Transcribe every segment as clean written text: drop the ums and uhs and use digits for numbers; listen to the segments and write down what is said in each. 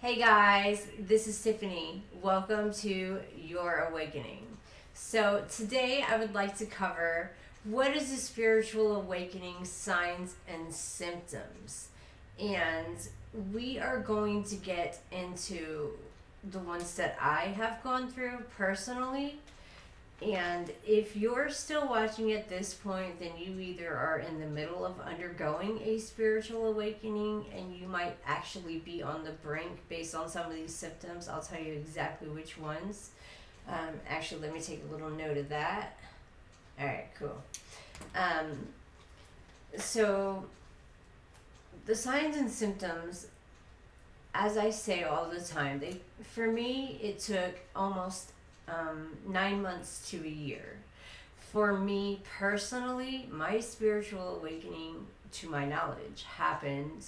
Hey guys, this is Tiffany. Welcome to Your Awakening. So, today I would like to cover what is a spiritual awakening, signs and symptoms. And we are going to get into the ones that I have gone through personally. And if you're still watching at this point, then you either are in the middle of undergoing a spiritual awakening and you might actually be on the brink based on some of these symptoms. I'll tell you exactly which ones. Actually, let me take a little note of that. All right, cool. So, the signs and symptoms, as I say all the time, for me, it took almost 9 months to a year. For me personally, my spiritual awakening, to my knowledge, happened,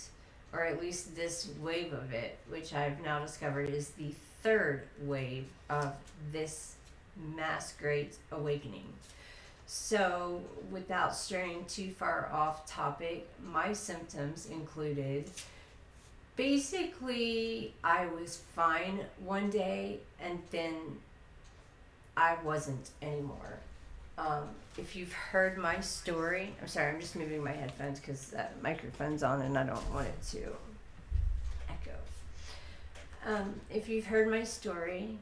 or at least this wave of it, which I've now discovered is the third wave of this mass great awakening. So, without straying too far off topic, my symptoms included basically I was fine one day and then I wasn't anymore. If you've heard my story, I'm sorry, I'm just moving my headphones because that microphone's on and I don't want it to echo. If you've heard my story,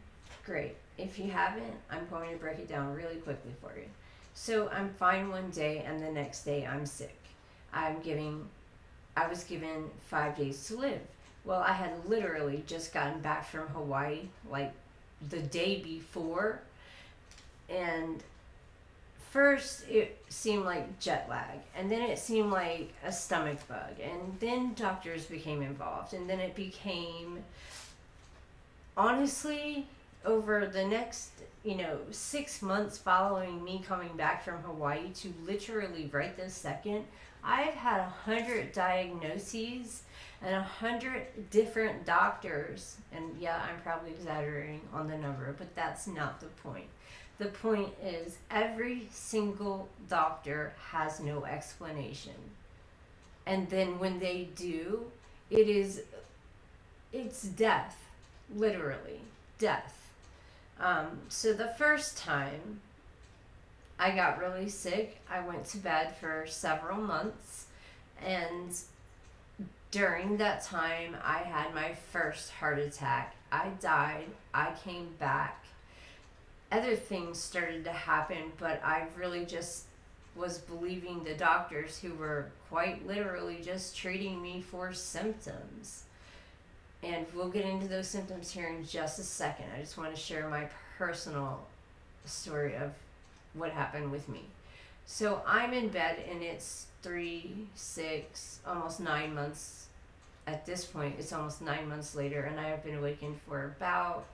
great. If you haven't, I'm going to break it down really quickly for you. So I'm fine one day and the next day I'm sick. I was given 5 days to live. Well, I had literally just gotten back from Hawaii like the day before, and first it seemed like jet lag, and then it seemed like a stomach bug, and then doctors became involved, and then it became, honestly, over the next 6 months following me coming back from Hawaii to literally right this second, I've had 100 diagnoses and 100 different doctors. And yeah, I'm probably exaggerating on the number, but that's not the point. The point is every single doctor has no explanation. And then when they do, it's death, literally death. So the first time I got really sick, I went to bed for several months, and during that time I had my first heart attack. I died, I came back. Other things started to happen, but I really just was believing the doctors who were quite literally just treating me for symptoms. And we'll get into those symptoms here in just a second. I just want to share my personal story of what happened with me. So I'm in bed and it's 3, 6, almost 9 months. At this point, it's almost 9 months later, and I have been awakened for about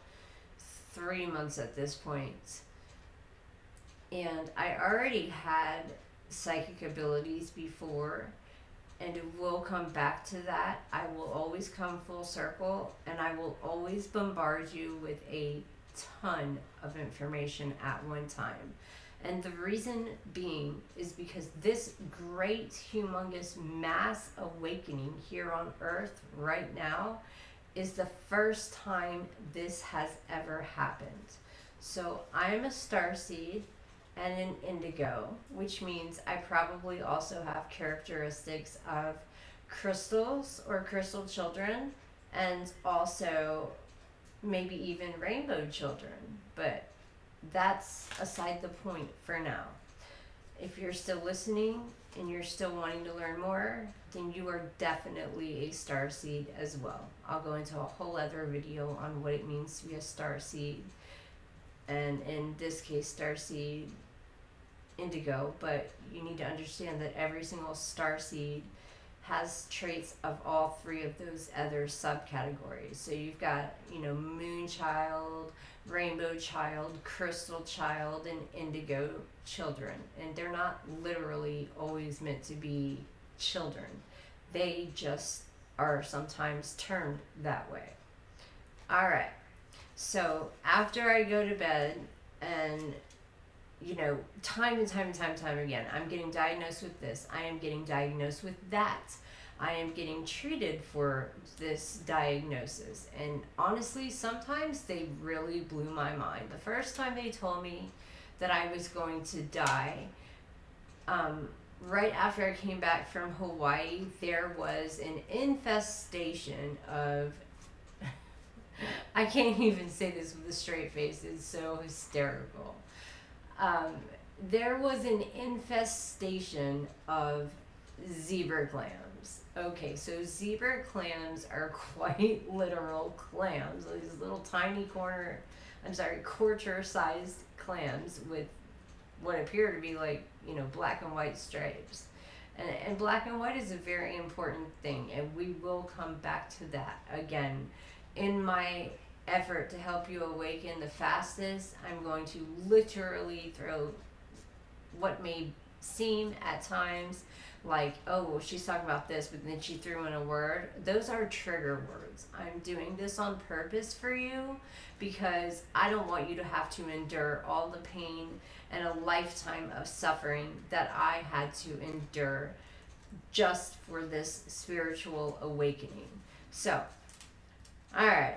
3 months at this point. And I already had psychic abilities before, and we'll come back to that. I will always come full circle, and I will always bombard you with a ton of information at one time. And the reason being is because this great, humongous mass awakening here on Earth right now is the first time this has ever happened. So I'm a starseed and an indigo, which means I probably also have characteristics of crystals or crystal children, and also maybe even rainbow children, but that's aside the point for now. If you're still listening and you're still wanting to learn more, then you are definitely a starseed as well. I'll go into a whole other video on what it means to be a starseed, and in this case, starseed indigo, but you need to understand that every single starseed has traits of all three of those other subcategories. So you've got, moon child, rainbow child, crystal child, and indigo children. And they're not literally always meant to be children. They just are sometimes termed that way. All right. So after I go to bed and time and time again, I'm getting diagnosed with this, I am getting diagnosed with that, I am getting treated for this diagnosis. And honestly, sometimes they really blew my mind. The first time they told me that I was going to die, right after I came back from Hawaii, there was an infestation of. I can't even say this with a straight face, it's so hysterical. Um, there was an infestation of zebra clams. Okay, so zebra clams are quite literal clams. These little tiny quarter-sized clams with what appear to be like, black and white stripes. And black and white is a very important thing, and we will come back to that again. In my effort to help you awaken the fastest, I'm going to literally throw what may seem at times like, oh, well, she's talking about this, but then she threw in a word. Those are trigger words. I'm doing this on purpose for you because I don't want you to have to endure all the pain and a lifetime of suffering that I had to endure just for this spiritual awakening. So, all right.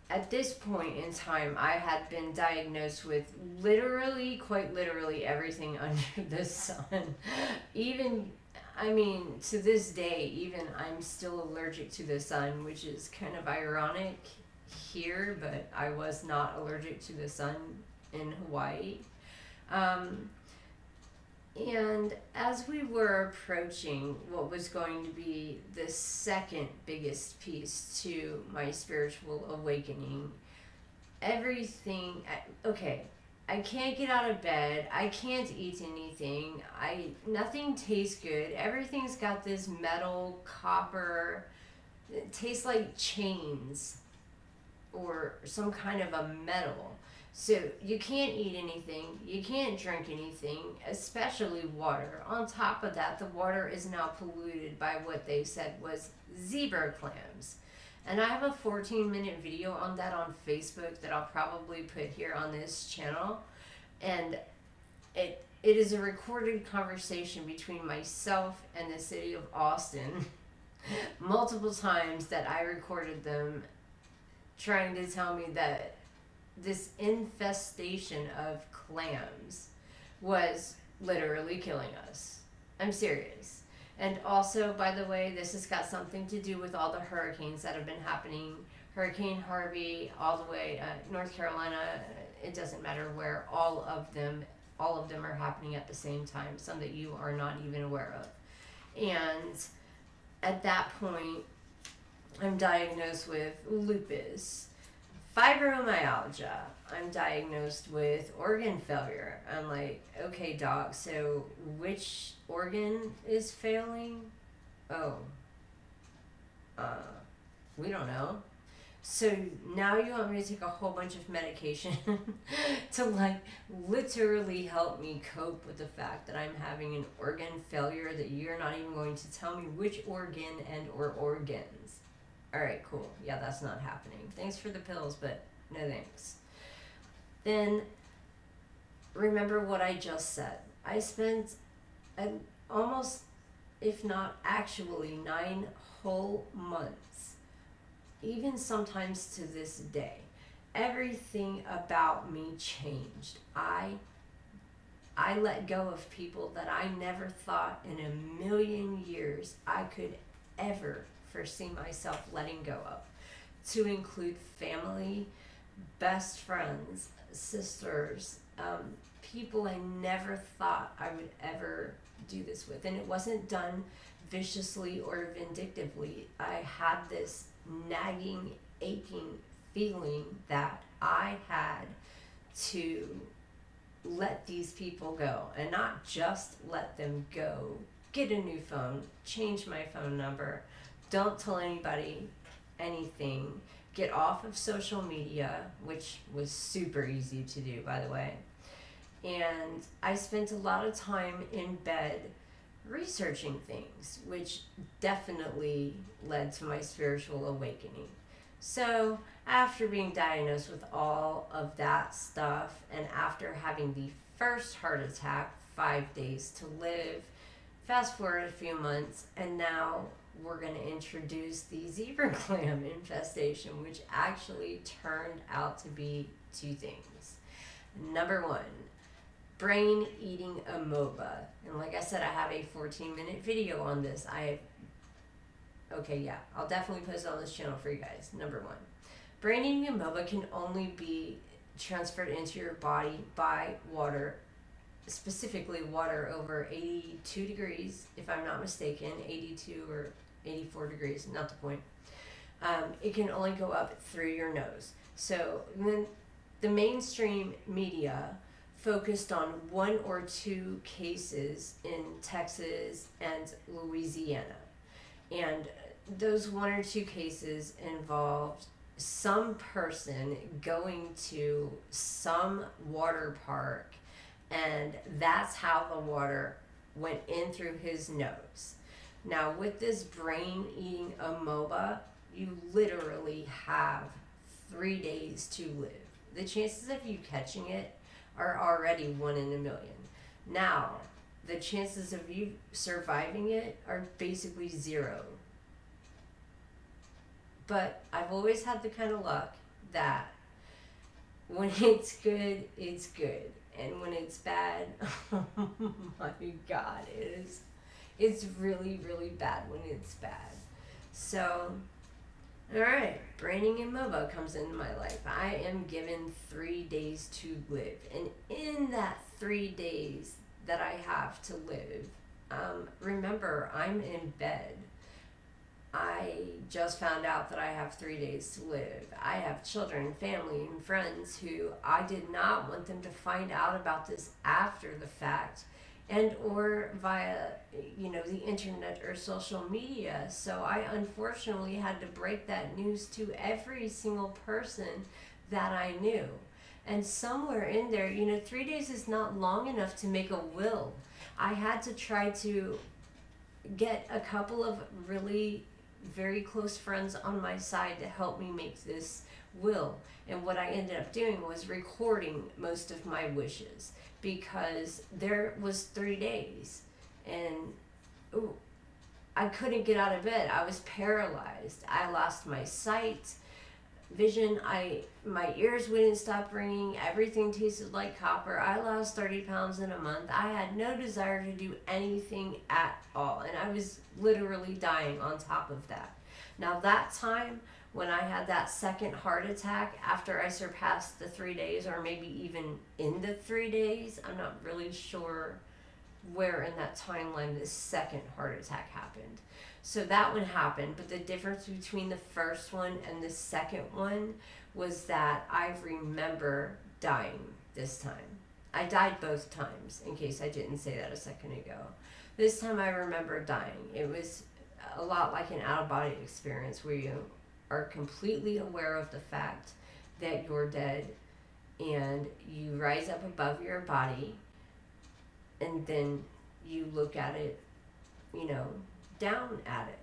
At this point in time, I had been diagnosed with quite literally, everything under the sun. To this day, even I'm still allergic to the sun, which is kind of ironic here, but I was not allergic to the sun in Hawaii. And as we were approaching what was going to be the second biggest piece to my spiritual awakening, I can't get out of bed, I can't eat anything, nothing tastes good, everything's got this metal, copper, it tastes like chains or some kind of a metal. So you can't eat anything, you can't drink anything, especially water. On top of that, the water is now polluted by what they said was zebra clams. And I have a 14-minute video on that on Facebook that I'll probably put here on this channel. And it is a recorded conversation between myself and the city of Austin multiple times that I recorded them trying to tell me that this infestation of clams was literally killing us. I'm serious. And also, by the way, this has got something to do with all the hurricanes that have been happening. Hurricane Harvey, all the way North Carolina, it doesn't matter where, all of them are happening at the same time, some that you are not even aware of. And at that point, I'm diagnosed with lupus, fibromyalgia. I'm diagnosed with organ failure. I'm like, okay, doc, so which organ is failing? Oh, we don't know. So now you want me to take a whole bunch of medication to literally help me cope with the fact that I'm having an organ failure, that you're not even going to tell me which organ and or organs. All right, cool. Yeah, that's not happening. Thanks for the pills, but no thanks. Then remember what I just said. I spent almost, if not actually, 9 whole months, even sometimes to this day. Everything about me changed. I let go of people that I never thought in a million years I could ever foresee myself letting go of, to include family, best friends, sisters, people I never thought I would ever do this with. And it wasn't done viciously or vindictively. I had this nagging, aching feeling that I had to let these people go, and not just let them go, get a new phone, change my phone number, don't tell anybody anything, get off of social media, which was super easy to do, by the way. And I spent a lot of time in bed researching things, which definitely led to my spiritual awakening. So after being diagnosed with all of that stuff, and after having the first heart attack, 5 days to live, fast forward a few months, and now we're going to introduce the zebra clam infestation, which actually turned out to be two things. Number one, brain eating amoeba. And like I said, I have a 14-minute video on this. I'll definitely post it on this channel for you guys. Number one, brain eating amoeba can only be transferred into your body by water, specifically water over 82 degrees, if I'm not mistaken, 82 or 84 degrees, not the point. It can only go up through your nose. So then the mainstream media focused on 1 or 2 cases in Texas and Louisiana. And those 1 or 2 cases involved some person going to some water park, and that's how the water went in through his nose. Now, with this brain-eating amoeba, you literally have 3 days to live. The chances of you catching it are already 1 in a million. Now, the chances of you surviving it are basically 0. But I've always had the kind of luck that when it's good, it's good. And when it's bad, oh my God, it's really, really bad when it's bad. So, alright, braining amoeba comes into my life. I am given 3 days to live. And in that 3 days that I have to live, remember, I'm in bed. I just found out that I have 3 days to live. I have children, family, and friends who I did not want them to find out about this after the fact, and or via, the internet or social media. So I unfortunately had to break that news to every single person that I knew. And somewhere in there, 3 days is not long enough to make a will. I had to try to get a couple of really very close friends on my side to help me make this will. And what I ended up doing was recording most of my wishes, because there was 3 days and I couldn't get out of bed. I was paralyzed. I lost my sight, vision. My ears wouldn't stop ringing. Everything tasted like copper. I lost 30 pounds in a month. I had no desire to do anything at all. And I was literally dying on top of that. Now that time when I had that second heart attack after I surpassed the 3 days, or maybe even in the 3 days, I'm not really sure where in that timeline this second heart attack happened. So that one happened, but the difference between the first one and the second one was that I remember dying this time. I died both times, in case I didn't say that a second ago. This time I remember dying. It was a lot like an out-of-body experience where you are completely aware of the fact that you're dead, and you rise up above your body, and then you look at it, down at it.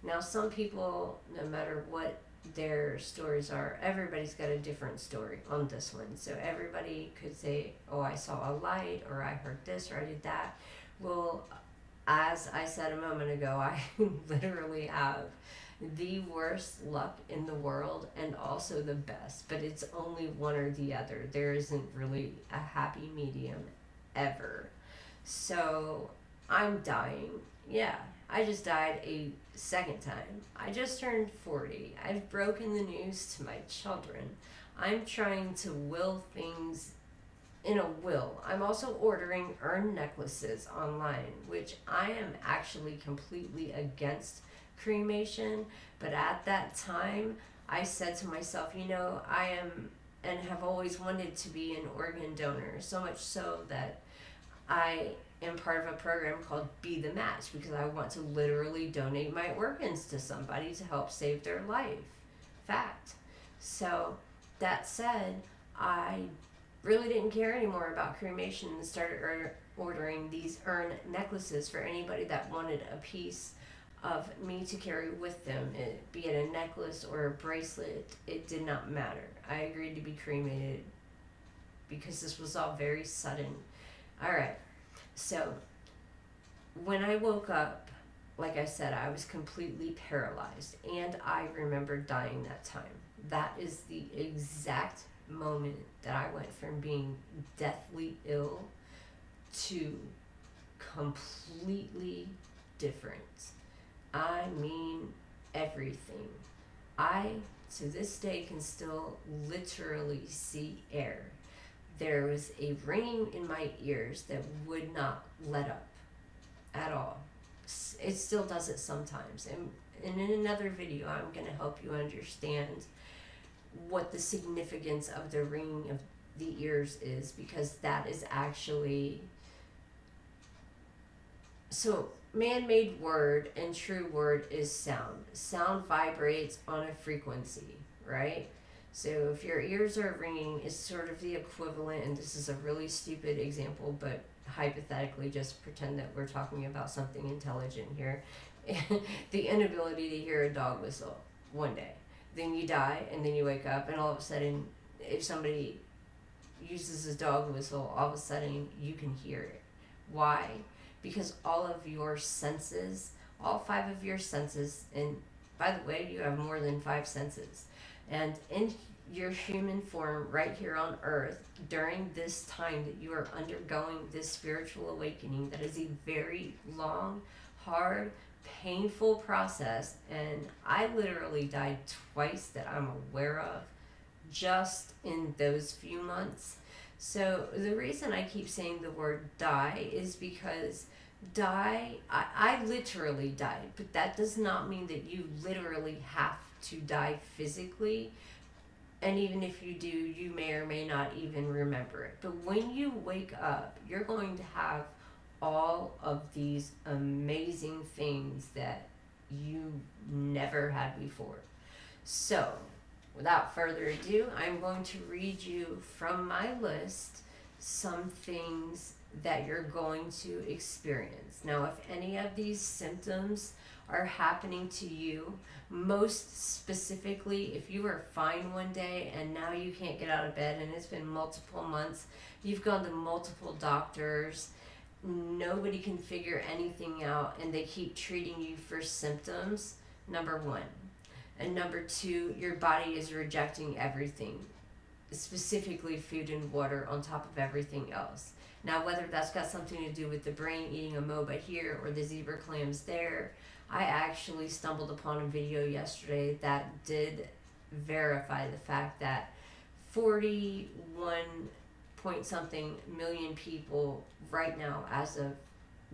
Now, some people, no matter what their stories are, everybody's got a different story on this one. So everybody could say, oh, I saw a light, or I heard this, or I did that. Well, as I said a moment ago, I literally have the worst luck in the world and also the best, but it's only one or the other. There isn't really a happy medium ever. So I'm dying. Yeah, I just died a second time. I just turned 40. I've broken the news to my children. I'm trying to will things in a will. I'm also ordering urn necklaces online, which I am actually completely against cremation. But at that time, I said to myself, I am and have always wanted to be an organ donor, so much so that I am part of a program called Be the Match, because I want to literally donate my organs to somebody to help save their life. Fact. So that said, I really didn't care anymore about cremation and started ordering these urn necklaces for anybody that wanted a piece of me to carry with them, be it a necklace or a bracelet. It did not matter. I agreed to be cremated because this was all very sudden. All right. So when I woke up, like I said, I was completely paralyzed, and I remember dying that time. That is the exact moment that I went from being deathly ill to completely different. I mean, everything. I, to this day, can still literally see air. There was a ringing in my ears that would not let up at all. It still does it sometimes. And in another video, I'm going to help you understand what the significance of the ringing of the ears is, because that is actually. So, man-made word and true word is sound. Sound vibrates on a frequency, right? So if your ears are ringing, it's sort of the equivalent, and this is a really stupid example, but hypothetically just pretend that we're talking about something intelligent here. The inability to hear a dog whistle one day. Then you die, and then you wake up, and all of a sudden, if somebody uses a dog whistle, all of a sudden you can hear it. Why? Because all of your senses, all 5 of your senses, and by the way, you have more than 5 senses, and in your human form right here on earth, during this time that you are undergoing this spiritual awakening, that is a very long, hard, painful process, and I literally died twice that I'm aware of just in those few months. So the reason I keep saying the word die is because I literally died, but that does not mean that you literally have to die physically. And even if you do, you may or may not even remember it. But when you wake up, you're going to have all of these amazing things that you never had before. So, without further ado, I'm going to read you from my list some things that you're going to experience. Now, if any of these symptoms are happening to you, most specifically, if you were fine one day and now you can't get out of bed and it's been multiple months, you've gone to multiple doctors, nobody can figure anything out, and they keep treating you for symptoms, number 1. And number 2, your body is rejecting everything, specifically food and water on top of everything else. Now, whether that's got something to do with the brain eating a MOBA here or the zebra clams there, I actually stumbled upon a video yesterday that did verify the fact that 41 point something million people right now, as of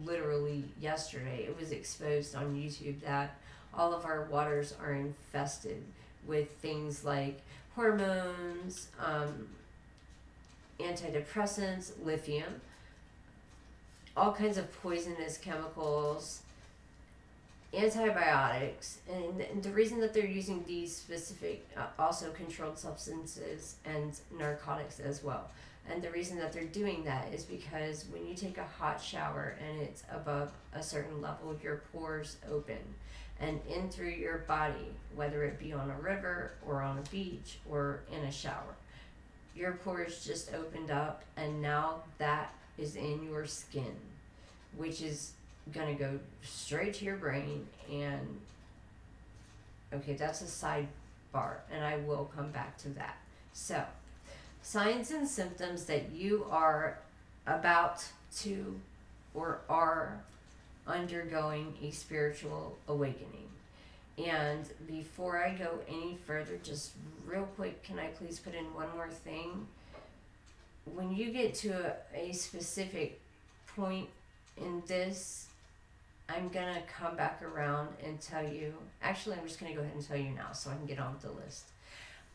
literally yesterday, it was exposed on YouTube that all of our waters are infested with things like hormones, antidepressants, lithium, all kinds of poisonous chemicals, antibiotics, and the reason that they're using these specific, also controlled substances and narcotics as well. And the reason that they're doing that is because when you take a hot shower and it's above a certain level, your pores open. And in through your body, whether it be on a river or on a beach or in a shower, your pores just opened up, and now that is in your skin, which is going to go straight to your brain. And okay, that's a sidebar, and I will come back to that. So, signs and symptoms that you are about to or are undergoing a spiritual awakening. And before I go any further, just real quick, can I please put in one more thing? When you get to a specific point in this, I'm going to come back around and tell you, actually I'm just going to go ahead and tell you now so I can get on with the list.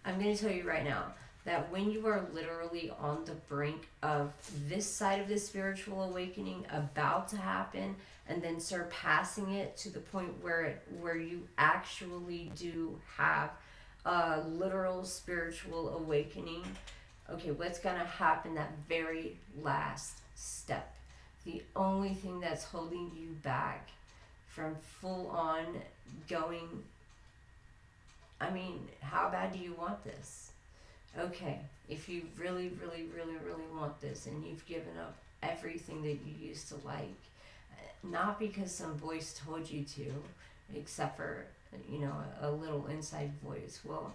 I'm going to tell you right now that when you are literally on the brink of this side of the spiritual awakening about to happen, and then surpassing it to the point where you actually do have a literal spiritual awakening, okay, what's going to happen that very last step? The only thing that's holding you back from full on going, I mean, how bad do you want this? Okay, if you really, really, really, really want this, and you've given up everything that you used to like, not because some voice told you to, except for, a little inside voice. Well,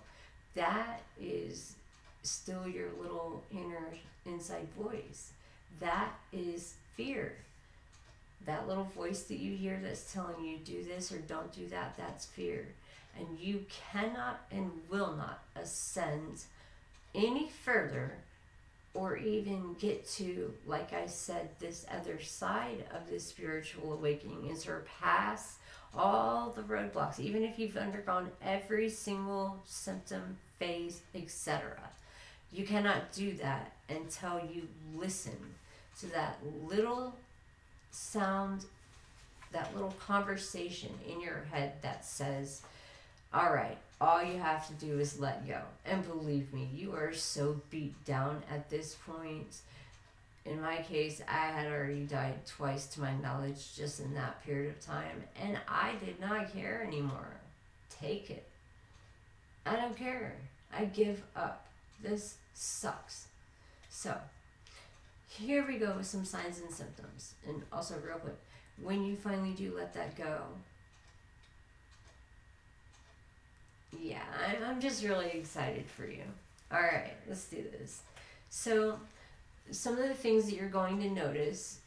that is still your little inner inside voice. That is fear. That little voice that you hear that's telling you do this or don't do that, that's fear. And you cannot and will not ascend any further or even get to, like I said, this other side of this spiritual awakening and surpass all the roadblocks, even if you've undergone every single symptom, phase, etc. You cannot do that until you listen to that little sound, that little conversation in your head that says, all right, all you have to do is let go. And believe me, you are so beat down at this point. In my case, I had already died twice to my knowledge just in that period of time, and I did not care anymore. Take it. I don't care. I give up. This sucks. So, here we go with some signs and symptoms. And also, real quick, when you finally do let that go, yeah, I'm just really excited for you. All right, let's do this. So, some of the things that you're going to notice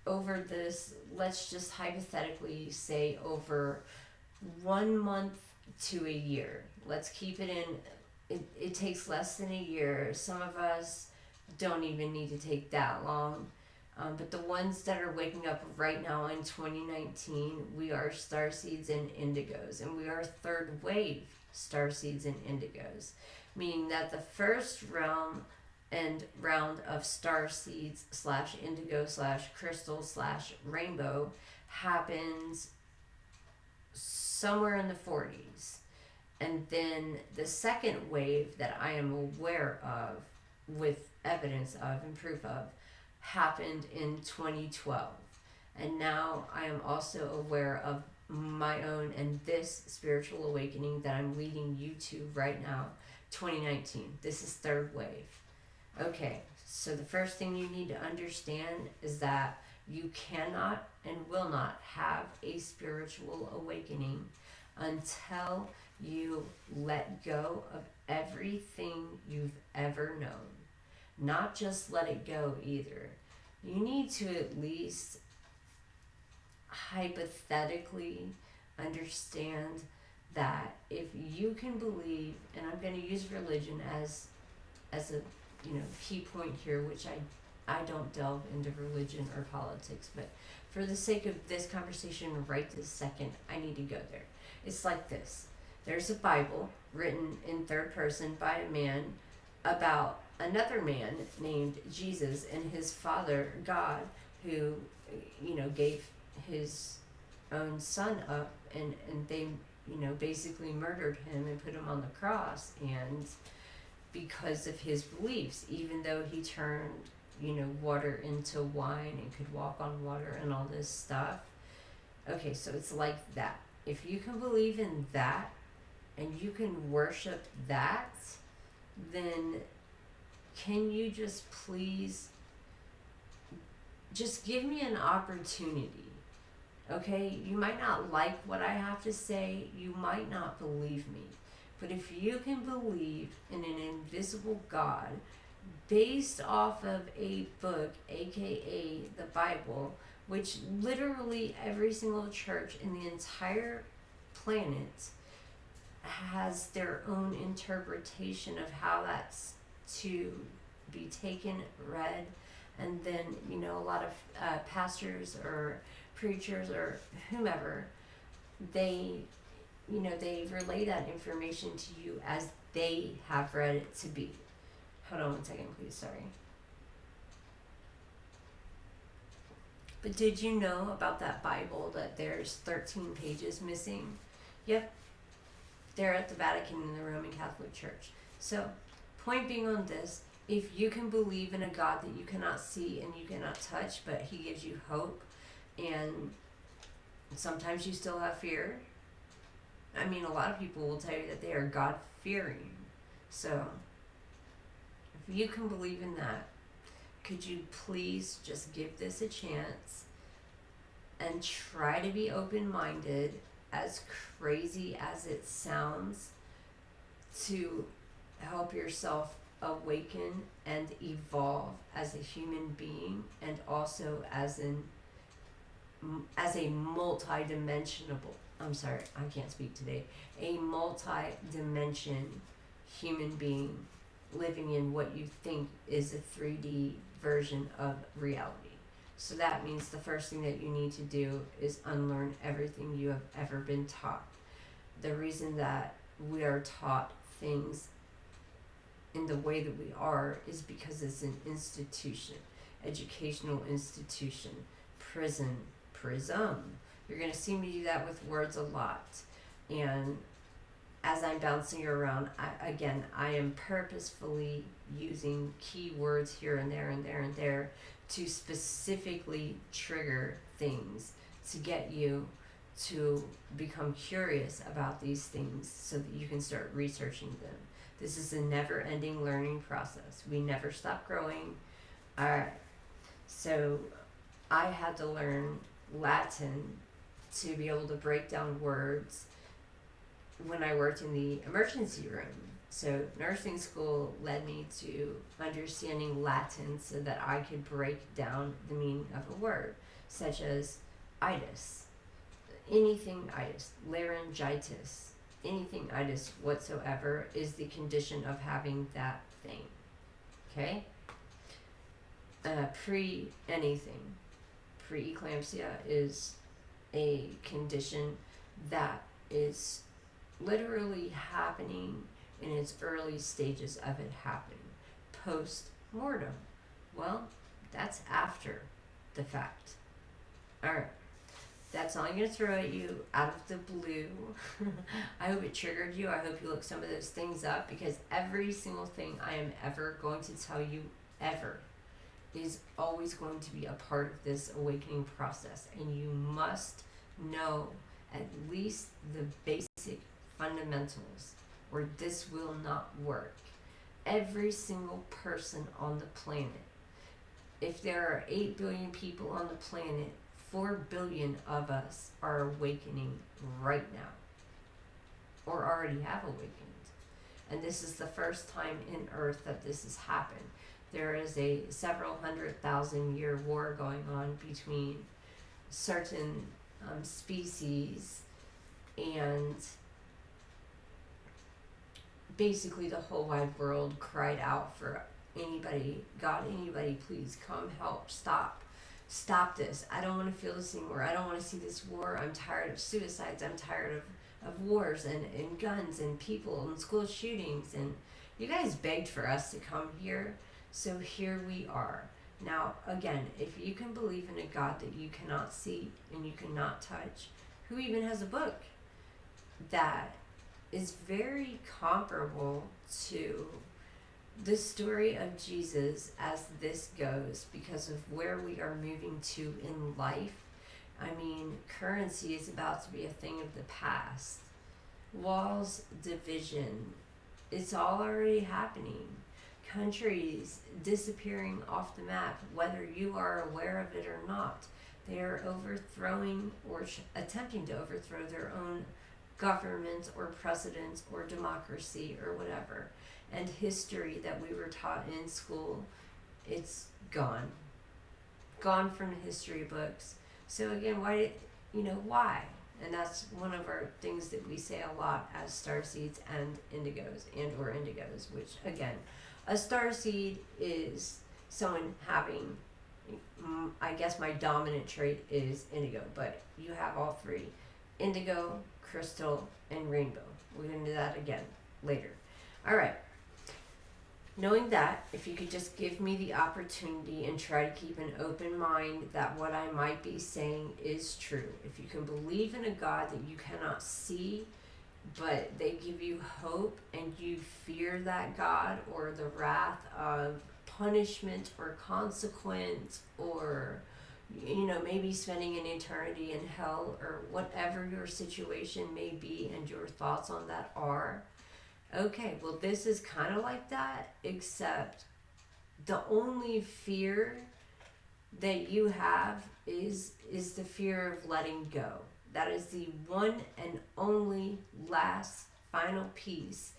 over this, let's just hypothetically say over 1 month to a year. Let's keep it in, it takes less than a year. Some of us don't even need to take that long. But the ones that are waking up right now in 2019, we are starseeds and indigos, and we are third wave starseeds and indigos, meaning that the first round of starseeds / indigo / crystal / rainbow happens somewhere in the 40s. And then the second wave that I am aware of, with evidence of and proof of, happened in 2012. And now I am also aware of my own and this spiritual awakening that I'm leading you to right now, 2019. This is third wave. Okay, so the first thing you need to understand is that you cannot and will not have a spiritual awakening until you let go of everything you've ever known. Not just let it go either. You need to at least hypothetically understand that if you can believe, and I'm going to use religion as a key point here, which I don't delve into religion or politics, but for the sake of this conversation right this second, I need to go there. It's like this. There's a Bible written in third person by a man about another man named Jesus and his father, God, who, gave his own son up, and they, basically murdered him and put him on the cross, and because of his beliefs, even though he turned, water into wine and could walk on water and all this stuff. Okay, so it's like that. If you can believe in that and you can worship that, then can you just please just give me an opportunity? Okay, you might not like what I have to say, you might not believe me, but if you can believe in an invisible God based off of a book, aka the Bible, which literally every single church in the entire planet has their own interpretation of how that's to be taken, read, and then, a lot of pastors or preachers or whomever, they relay that information to you as they have read it to be. Hold on 1 second, please, sorry. But did you know about that Bible that there's 13 pages missing? Yep. They're at the Vatican in the Roman Catholic Church. So, point being on this, if you can believe in a God that you cannot see and you cannot touch, but he gives you hope, and sometimes you still have fear. I mean, a lot of people will tell you that they are God-fearing. So, if you can believe in that, could you please just give this a chance? and try to be open-minded, as crazy as it sounds, to help yourself awaken and evolve as a human being, and also as a multi-dimensional, I'm sorry, I can't speak today, a multi-dimension human being living in what you think is a 3D version of reality. So that means the first thing that you need to do is unlearn everything you have ever been taught. The reason that we are taught things in the way that we are is because it's an institution, educational institution, prism. You're going to see me do that with words a lot. And as I'm bouncing around, I am purposefully using keywords here and there and there and there to specifically trigger things to get you to become curious about these things so that you can start researching them. This is a never-ending learning process. We never stop growing. So I had to learn Latin to be able to break down words when I worked in the emergency room. So nursing school led me to understanding Latin so that I could break down the meaning of a word, such as itis, anything itis, laryngitis, anything itis whatsoever is the condition of having that thing. Okay? Pre-anything. Preeclampsia is a condition that is literally happening in its early stages of it happening. Post-mortem. Well, that's after the fact. Alright. That's all I'm going to throw at you out of the blue. I hope it triggered you. I hope you look some of those things up, because every single thing I am ever going to tell you ever is always going to be a part of this awakening process. And you must know at least the basic fundamentals, or this will not work. Every single person on the planet, if there are 8 billion people on the planet, 4 billion of us are awakening right now, or already have awakened. And this is the first time in Earth that this has happened. There is a several 100,000-year war going on between certain species, and basically the whole wide world cried out for anybody, God, anybody, please come help, stop this. I don't want to feel this anymore. I don't want to see this war. I'm tired of suicides. I'm tired of wars and guns and people and school shootings. And you guys begged for us to come here, so here we are. Now, again, if you can believe in a God that you cannot see and you cannot touch, who even has a book that is very comparable to the story of Jesus as this goes, because of where we are moving to in life. I mean, currency is about to be a thing of the past. Walls, division, it's all already happening. Countries disappearing off the map, whether you are aware of it or not. They are overthrowing or attempting to overthrow their own government or president or democracy or whatever. And history that we were taught in school, it's gone from the history books. So again, why? And that's one of our things that we say a lot as starseeds and or indigos, which again, a starseed is someone having, I guess my dominant trait is indigo, but you have all three: indigo, crystal, and rainbow. We're going to do that again later. All right. Knowing that, if you could just give me the opportunity and try to keep an open mind that what I might be saying is true. If you can believe in a God that you cannot see, but they give you hope, and you fear that God or the wrath of punishment or consequence, or maybe spending an eternity in hell, or whatever your situation may be and your thoughts on that are, okay, well, this is kind of like that, except the only fear that you have is the fear of letting go. That is the one and only last final piece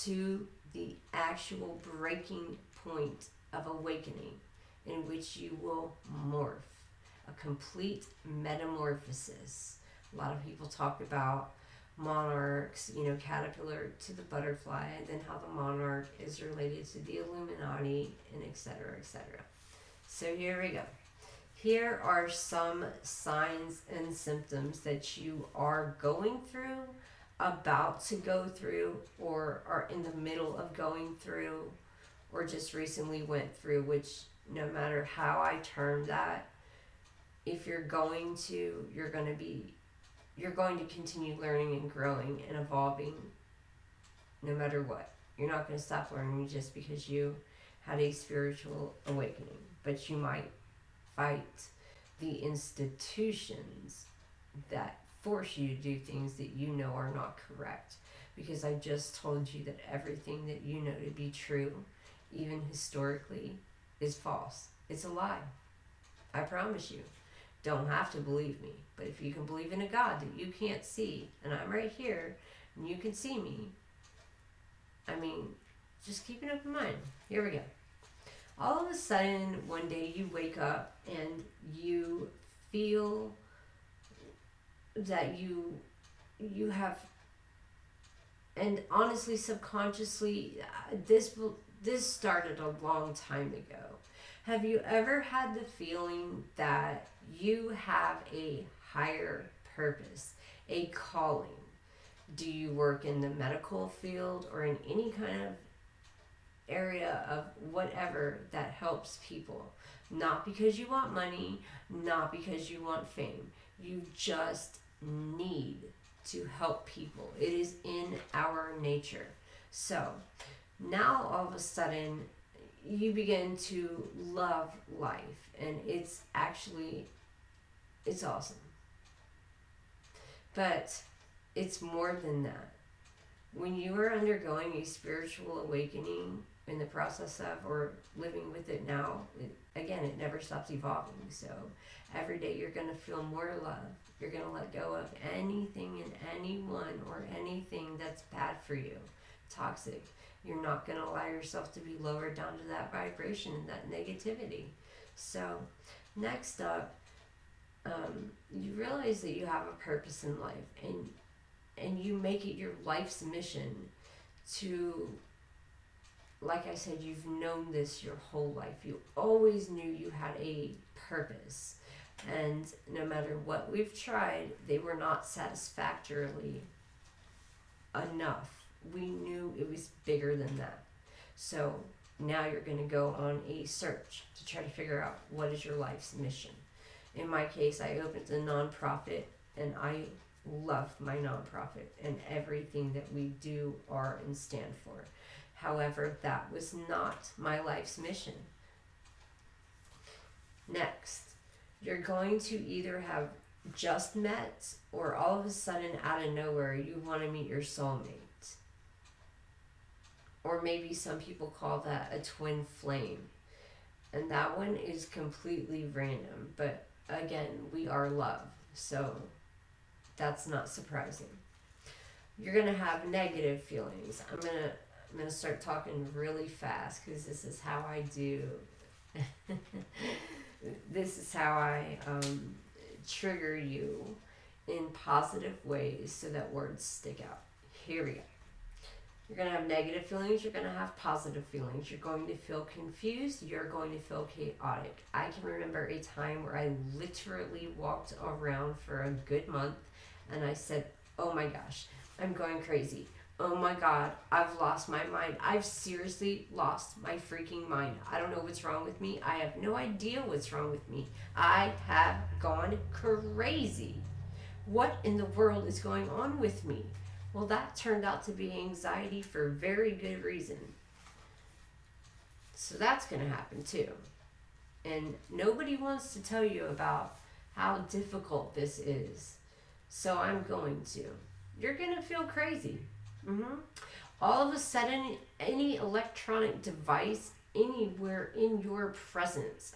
to the actual breaking point of awakening, in which you will morph, a complete metamorphosis. A lot of people talk about monarchs, caterpillar to the butterfly, and then how the monarch is related to the Illuminati, and etc., etc. So here we go. Here are some signs and symptoms that you are going through, about to go through, or are in the middle of going through, or just recently went through, which no matter how I term that, if you're going to continue learning and growing and evolving no matter what. You're not going to stop learning just because you had a spiritual awakening, but you might fight the institutions that force you to do things that you know are not correct. Because I just told you that everything that you know to be true, even historically, is false. It's a lie. I promise you. Don't have to believe me. But if you can believe in a God that you can't see, and I'm right here, and you can see me, just keep an open mind. Here we go. All of a sudden, one day you wake up and you feel that you have, and honestly, subconsciously, this started a long time ago. Have you ever had the feeling that you have a higher purpose, a calling? Do you work in the medical field or in any kind of area of whatever that helps people? Not because you want money, not because you want fame. You just need to help people. It is in our nature. So now all of a sudden you begin to love life, and it's awesome. But it's more than that. When you are undergoing a spiritual awakening, in the process of, or living with it now, it never stops evolving. So every day you're going to feel more love. You're going to let go of anything and anyone or anything that's bad for you, toxic. You're not going to allow yourself to be lowered down to that vibration and that negativity. So next up, you realize that you have a purpose in life, and you make it your life's mission to, like I said, you've known this your whole life. You always knew you had a purpose. And no matter what we've tried, they were not satisfactorily enough. We knew it was bigger than that. So now you're going to go on a search to try to figure out what is your life's mission. In my case, I opened a nonprofit, and I love my nonprofit and everything that we do, are, and stand for. However, that was not my life's mission. Next, you're going to either have just met, or all of a sudden out of nowhere you want to meet your soulmate. Or maybe some people call that a twin flame. And that one is completely random. But again, we are love. So that's not surprising. You're going to have negative feelings. I'm going to start talking really fast because this is how I do. This is how I trigger you in positive ways so that words stick out. Here we go. You're going to have negative feelings. You're going to have positive feelings. You're going to feel confused. You're going to feel chaotic. I can remember a time where I literally walked around for a good month and I said, oh my gosh, I'm going crazy. Oh my God, I've lost my mind. I've seriously lost my freaking mind. I don't know what's wrong with me. I have no idea what's wrong with me. I have gone crazy. What in the world is going on with me? Well, that turned out to be anxiety for very good reason. So that's going to happen too. And nobody wants to tell you about how difficult this is. So I'm going to. You're going to feel crazy. All of a sudden, any electronic device anywhere in your presence.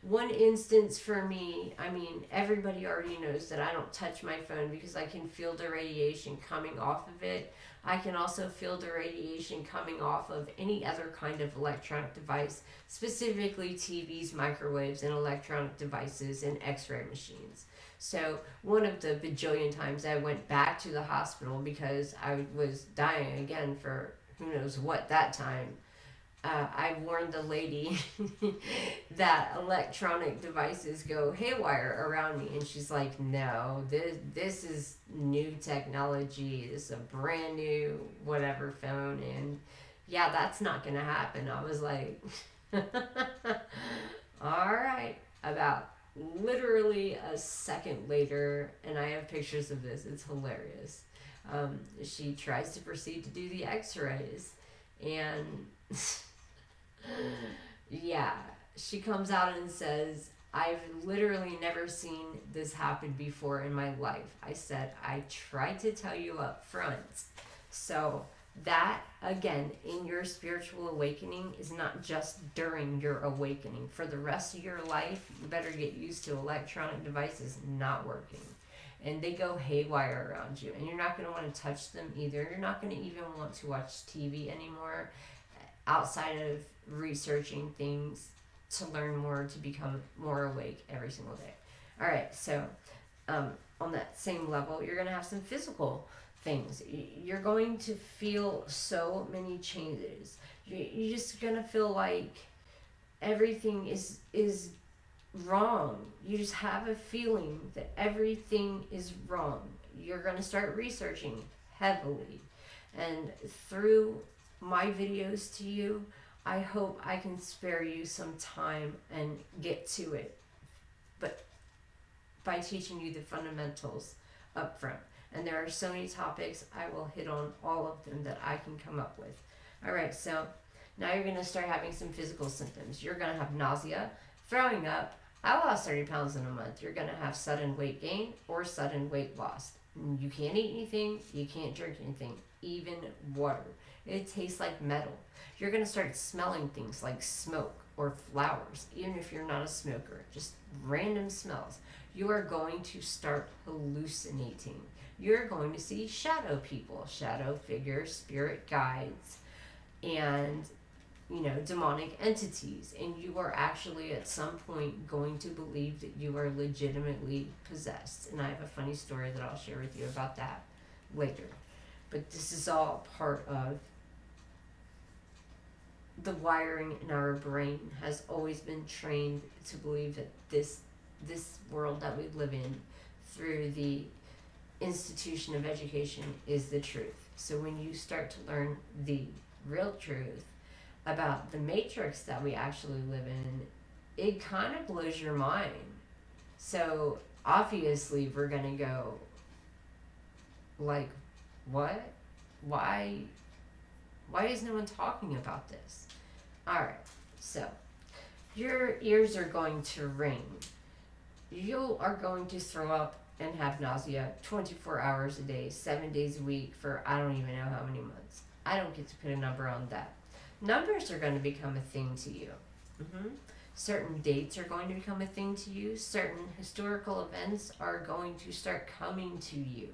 One instance for me, I mean, everybody already knows that I don't touch my phone because I can feel the radiation coming off of it. I can also feel the radiation coming off of any other kind of electronic device, specifically TVs, microwaves, and electronic devices and x-ray machines. So one of the bajillion times I went back to the hospital because I was dying again for who knows what that time, I warned the lady that electronic devices go haywire around me, and she's like, "No, this is new technology. This is a brand new whatever phone, and yeah, that's not gonna happen." I was like, "All right." About literally a second later, and I have pictures of this. It's hilarious. She tries to proceed to do the X-rays, and yeah, she comes out and says, "I've literally never seen this happen before in my life." I said, "I tried to tell you up front." So that, again, in your spiritual awakening is not just during your awakening. For the rest of your life, you better get used to electronic devices not working. And they go haywire around you. And you're not going to want to touch them either. You're not going to even want to watch TV anymore outside of researching things to learn more, to become more awake every single day. All right, so on that same level, you're going to have some physical things. You're going to feel so many changes. You're just going to feel like everything is wrong. You just have a feeling that everything is wrong. You're going to start researching heavily. And through my videos to you, I hope I can spare you some time and get to it, but by teaching you the fundamentals up front. And there are so many topics, I will hit on all of them that I can come up with. All right, so now you're going to start having some physical symptoms. You're going to have nausea, throwing up. I lost 30 pounds in a month. You're going to have sudden weight gain or sudden weight loss. You can't eat anything. You can't drink anything, even water. It tastes like metal. You're going to start smelling things like smoke or flowers, even if you're not a smoker, just random smells. You are going to start hallucinating. You're going to see shadow people, shadow figures, spirit guides, and demonic entities. And you are actually at some point going to believe that you are legitimately possessed. And I have a funny story that I'll share with you about that later. But this is all part of the wiring in our brain has always been trained to believe that this world that we live in through the institution of education is the truth. So when you start to learn the real truth about the matrix that we actually live in, it kind of blows your mind. So obviously we're going to go like, what? Why is no one talking about this? All right, so your ears are going to ring. You are going to throw up and have nausea 24 hours a day, 7 days a week for I don't even know how many months. I don't get to put a number on that. Numbers are going to become a thing to you. Certain dates are going to become a thing to you. Certain historical events are going to start coming to you.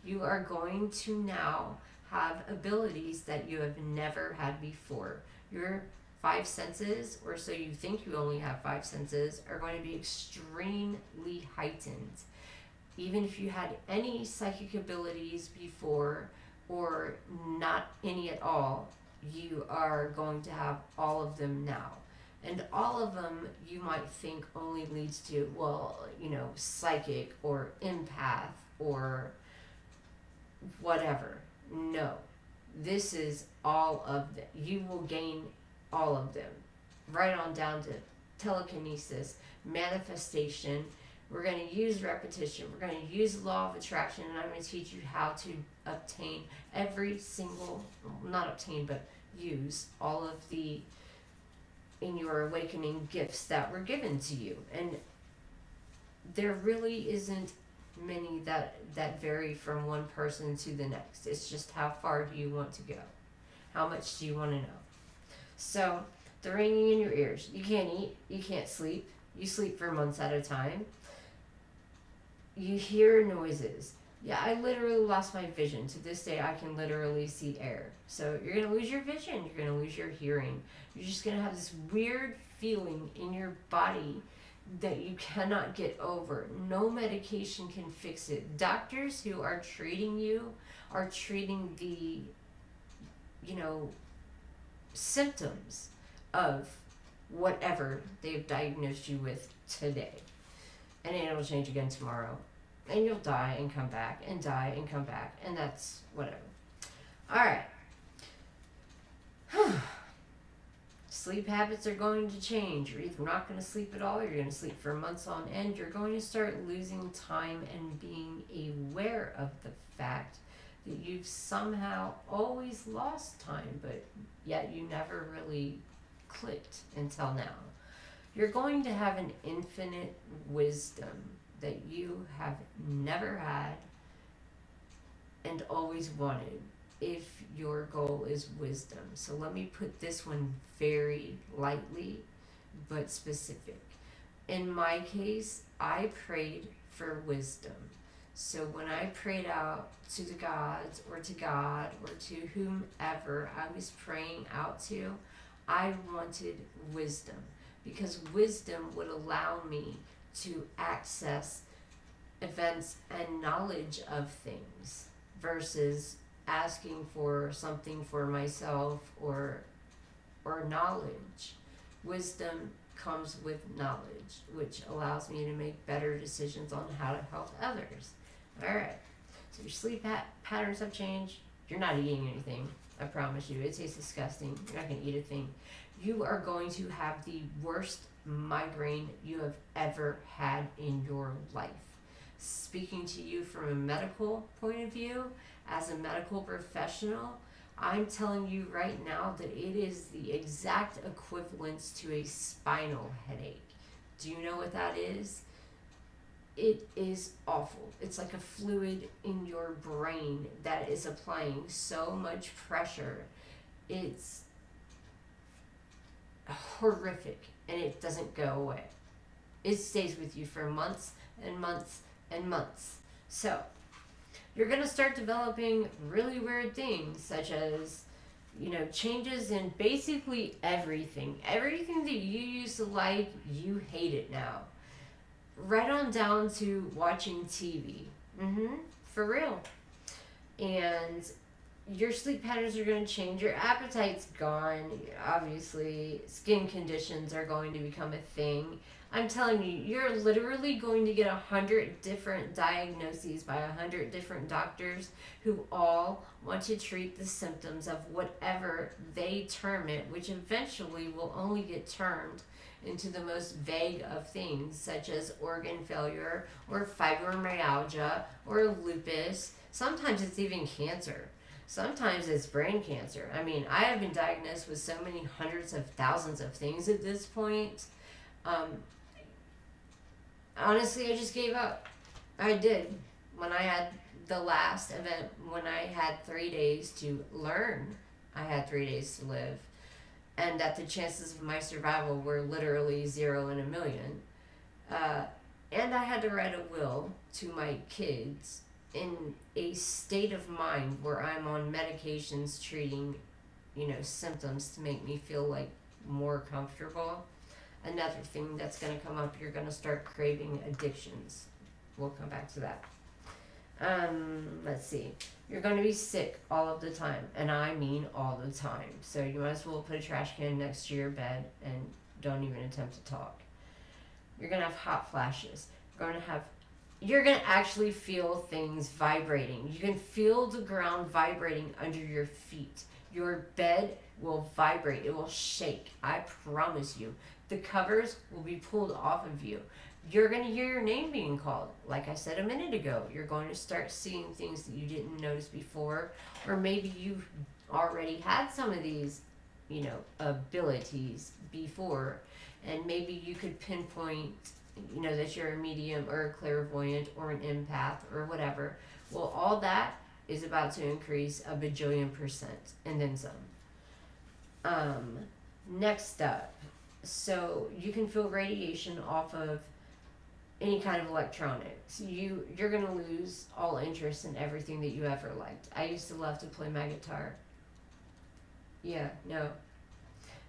You are going to now have abilities that you have never had before. Your 5 senses, or so you think you only have 5 senses, are going to be extremely heightened. Even if you had any psychic abilities before or not any at all, you are going to have all of them now. And all of them you might think only leads to, psychic or empath or whatever. No. This is all of them. You will gain all of them. Right on down to telekinesis, manifestation. We're going to use repetition. We're going to use the law of attraction, and I'm going to teach you how to obtain every single, not obtain, but use all of the, in your awakening, gifts that were given to you. And there really isn't many that vary from one person to the next. It's just how far do you want to go? How much do you want to know? So the ringing in your ears. You can't eat. You can't sleep. You sleep for months at a time. You hear noises. Yeah, I literally lost my vision. To this day, I can literally see air. So you're going to lose your vision. You're going to lose your hearing. You're just going to have this weird feeling in your body that you cannot get over. No medication can fix it. Doctors who are treating you are treating the, symptoms of whatever they've diagnosed you with today. And it'll change again tomorrow. And you'll die and come back and die and come back. And that's whatever. Alright. Sleep habits are going to change. You're either not going to sleep at all, or you're going to sleep for months on end. You're going to start losing time and being aware of the fact that you've somehow always lost time, but yet you never really clicked until now. You're going to have an infinite wisdom that you have never had and always wanted if your goal is wisdom. So let me put this one very lightly but specific. In my case, I prayed for wisdom. So when I prayed out to the gods or to God or to whomever I was praying out to, I wanted wisdom, because wisdom would allow me to access events and knowledge of things versus asking for something for myself or knowledge. Wisdom comes with knowledge, which allows me to make better decisions on how to help others. All right, so your sleep patterns have changed. You're not eating anything, I promise you. It tastes disgusting. You're not going to eat a thing. You are going to have the worst migraine you have ever had in your life. Speaking to you from a medical point of view, as a medical professional, I'm telling you right now that it is the exact equivalence to a spinal headache. Do you know what that is? It is awful. It's like a fluid in your brain that is applying so much pressure. It's horrific, and it doesn't go away. It stays with you for months and months and months. So you're going to start developing really weird things, such as, changes in basically everything. Everything that you used to like, you hate it now. Right on down to watching TV. For real. And your sleep patterns are going to change. Your appetite's gone. Obviously, skin conditions are going to become a thing. I'm telling you, you're literally going to get 100 different diagnoses by 100 different doctors who all want to treat the symptoms of whatever they term it, which eventually will only get termed into the most vague of things, such as organ failure or fibromyalgia or lupus. Sometimes it's even cancer. Sometimes it's brain cancer. I mean, I have been diagnosed with so many hundreds of thousands of things at this point. Honestly, I just gave up. I did. When I had the last event, when I had 3 days to learn, I had 3 days to live, and that the chances of my survival were literally 0 in a million. And I had to write a will to my kids in a state of mind where I'm on medications treating, symptoms to make me feel like more comfortable. Another thing that's going to come up, you're going to start craving addictions. We'll come back to that. Let's see. You're going to be sick all of the time, and I mean all the time. So you might as well put a trash can next to your bed and don't even attempt to talk. You're going to have hot flashes. You're going to actually feel things vibrating. You can feel the ground vibrating under your feet. Your bed will vibrate. It will shake. I promise you. The covers will be pulled off of you. You're going to hear your name being called. Like I said a minute ago, you're going to start seeing things that you didn't notice before, or maybe you already had some of these, abilities before, and maybe you could pinpoint, that you're a medium or a clairvoyant or an empath or whatever. Well, all that is about to increase a bajillion %, and then some. Next up, so you can feel radiation off of any kind of electronics. You're gonna lose all interest in everything that you ever liked. I used to love to play my guitar. Yeah, no.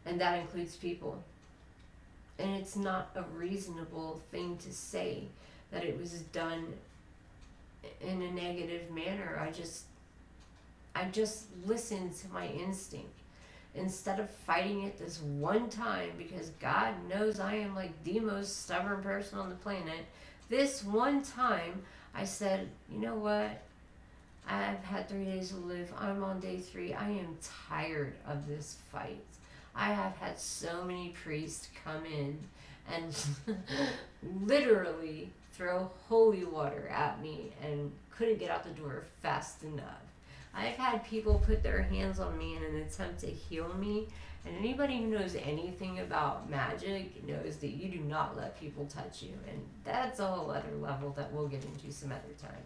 And that includes people. And it's not a reasonable thing to say that it was done in a negative manner. I just listened to my instinct instead of fighting it this one time, because God knows I am like the most stubborn person on the planet. This one time I said, you know what? I've had 3 days to live. I'm on day 3. I am tired of this fight. I have had so many priests come in and literally throw holy water at me and couldn't get out the door fast enough. I've had people put their hands on me in an attempt to heal me, and anybody who knows anything about magic knows that you do not let people touch you, and that's a whole other level that we'll get into some other time.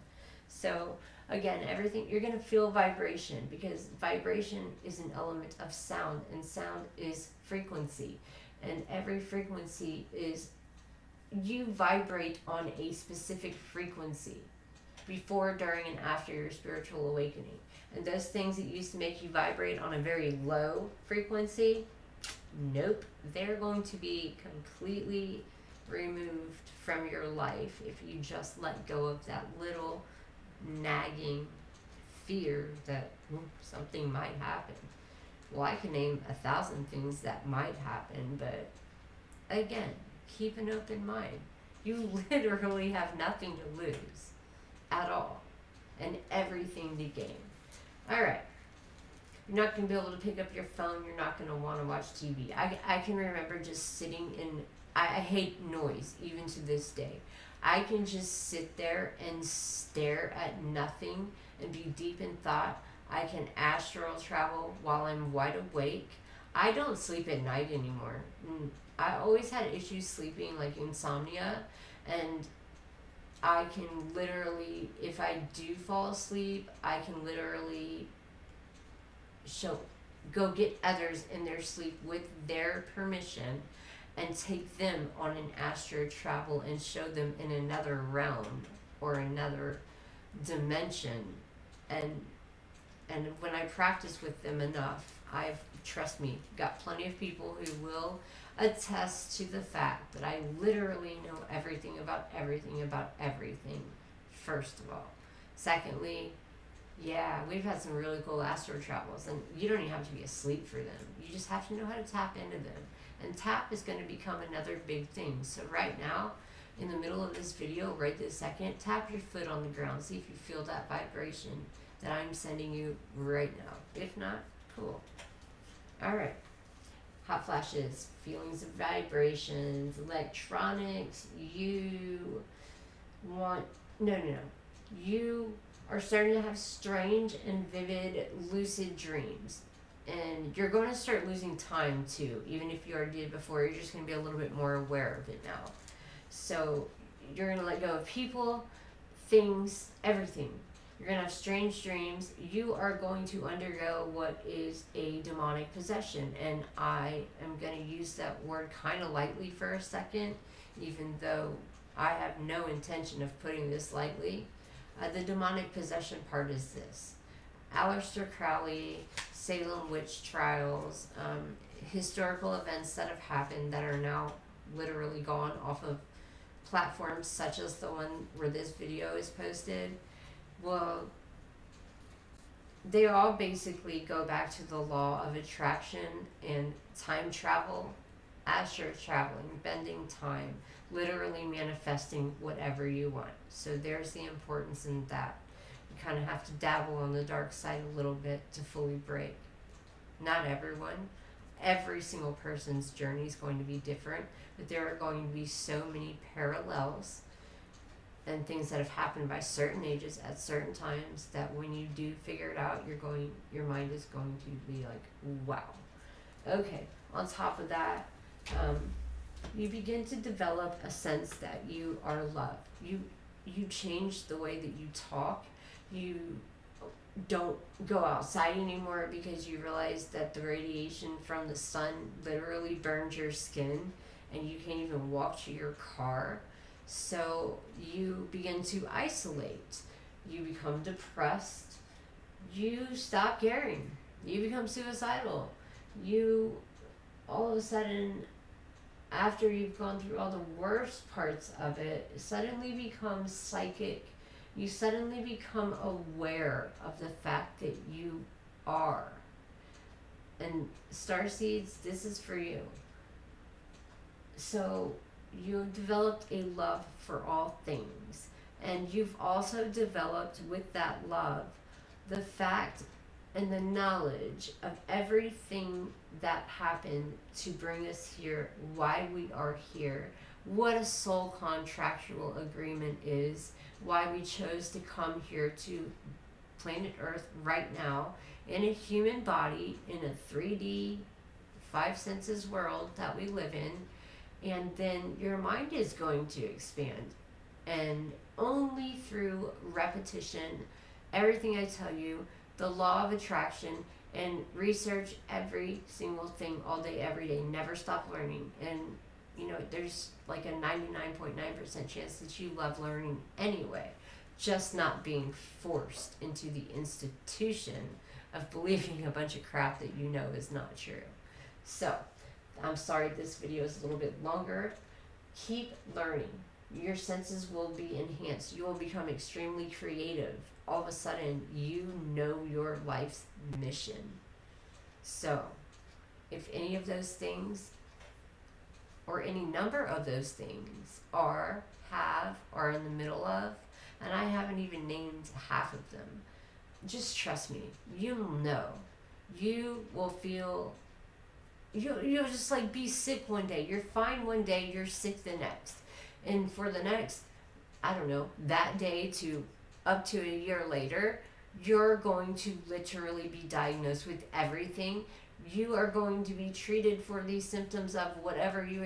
So again, everything, you're going to feel vibration, because vibration is an element of sound, and sound is frequency, and every frequency is, you vibrate on a specific frequency before, during, and after your spiritual awakening. And those things that used to make you vibrate on a very low frequency, nope, they're going to be completely removed from your life if you just let go of that little nagging fear that something might happen. Well, I can name 1,000 things that might happen, but again, keep an open mind. You literally have nothing to lose at all, and everything to gain. All right. You're not going to be able to pick up your phone. You're not going to want to watch TV. I can remember just sitting in, I hate noise, even to this day. I can just sit there and stare at nothing and be deep in thought. I can astral travel while I'm wide awake. I don't sleep at night anymore. I always had issues sleeping, like insomnia, and I can literally, if I do fall asleep, I can literally go get others in their sleep with their permission and take them on an astral travel and show them in another realm or another dimension. And when I practice with them enough, trust me, got plenty of people who will attest to the fact that I literally know everything, first of all. Secondly, yeah, we've had some really cool astral travels, and you don't even have to be asleep for them. You just have to know how to tap into them. And tap is going to become another big thing. So right now, in the middle of this video, right this second, tap your foot on the ground. See if you feel that vibration that I'm sending you right now. If not, cool. All right. Hot flashes, feelings of vibrations, electronics. You are starting to have strange and vivid lucid dreams. And you're going to start losing time too. Even if you already did before, you're just going to be a little bit more aware of it now. So you're going to let go of people, things, everything. You're going to have strange dreams. You are going to undergo what is a demonic possession. And I am going to use that word kind of lightly for a second, even though I have no intention of putting this lightly. The demonic possession part is this. Aleister Crowley, Salem witch trials, historical events that have happened that are now literally gone off of platforms such as the one where this video is posted. Well, they all basically go back to the law of attraction and time travel, astral traveling, bending time, literally manifesting whatever you want. So there's the importance in that. You kind of have to dabble on the dark side a little bit to fully break. Not everyone. Every single person's journey is going to be different, but there are going to be so many parallels and things that have happened by certain ages at certain times that when you do figure it out, your mind is going to be like, wow. Okay, on top of that, you begin to develop a sense that you are loved. You change the way that you talk. You don't go outside anymore because you realize that the radiation from the sun literally burns your skin and you can't even walk to your car. So you begin to isolate. You become depressed. You stop caring. You become suicidal. You, all of a sudden, after you've gone through all the worst parts of it, suddenly become psychic. You suddenly become aware of the fact that you are. And Starseeds, this is for you. So you've developed a love for all things. And you've also developed with that love the fact and the knowledge of everything that happened to bring us here, why we are here, what a soul contractual agreement is, why we chose to come here to planet Earth right now in a human body in a 3D, five senses world that we live in. And then your mind is going to expand. And only through repetition, everything I tell you, the law of attraction, and research every single thing all day, every day. Never stop learning. And, you know, there's like a 99.9% chance that you love learning anyway, just not being forced into the institution of believing a bunch of crap that you know is not true. So, I'm sorry this video is a little bit longer. Keep learning. Your senses will be enhanced. You will become extremely creative. All of a sudden, you know your life's mission. So, if any of those things, or any number of those things, are, have, or in the middle of, and I haven't even named half of them, just trust me, you'll know. You will feel, you'll just like be sick one day. You're fine one day, you're sick the next. And for the next, I don't know, that day to up to a year later, you're going to literally be diagnosed with everything. You are going to be treated for these symptoms of whatever you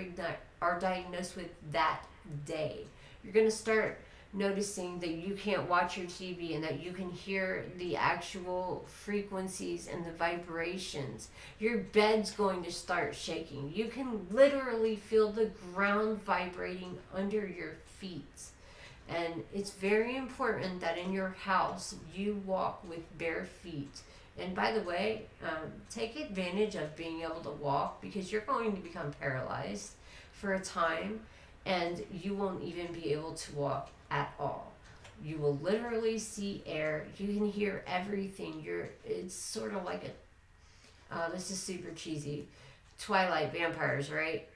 are diagnosed with that day. You're going to start noticing that you can't watch your TV and that you can hear the actual frequencies and the vibrations. Your bed's going to start shaking. You can literally feel the ground vibrating under your feet. And it's very important that in your house you walk with bare feet. And by the way, take advantage of being able to walk, because you're going to become paralyzed for a time and you won't even be able to walk at all. You will literally see air. You can hear everything. It's sort of like this is super cheesy, Twilight vampires, right?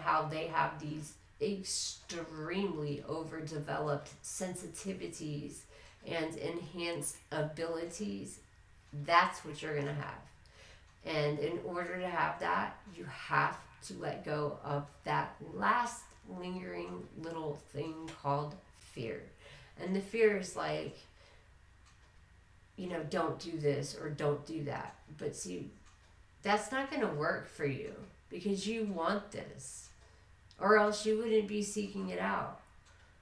How they have these extremely overdeveloped sensitivities and enhanced abilities. That's what you're going to have. And in order to have that, you have to let go of that last lingering little thing called fear. And the fear is like, you know, don't do this or don't do that. But see, that's not going to work for you because you want this, or else you wouldn't be seeking it out.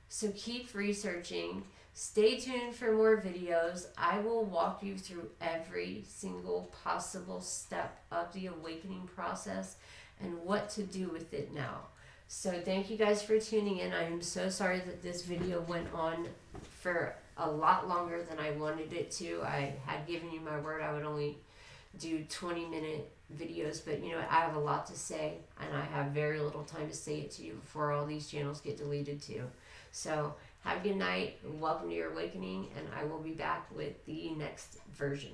So keep researching. Stay tuned for more videos. I will walk you through every single possible step of the awakening process and what to do with it now. So thank you guys for tuning in. I am so sorry that this video went on for a lot longer than I wanted it to. I had given you my word I would only do 20-minute videos, but you know what? I have a lot to say, and I have very little time to say it to you before all these channels get deleted too. So have a good night. Welcome to your awakening, and I will be back with the next version.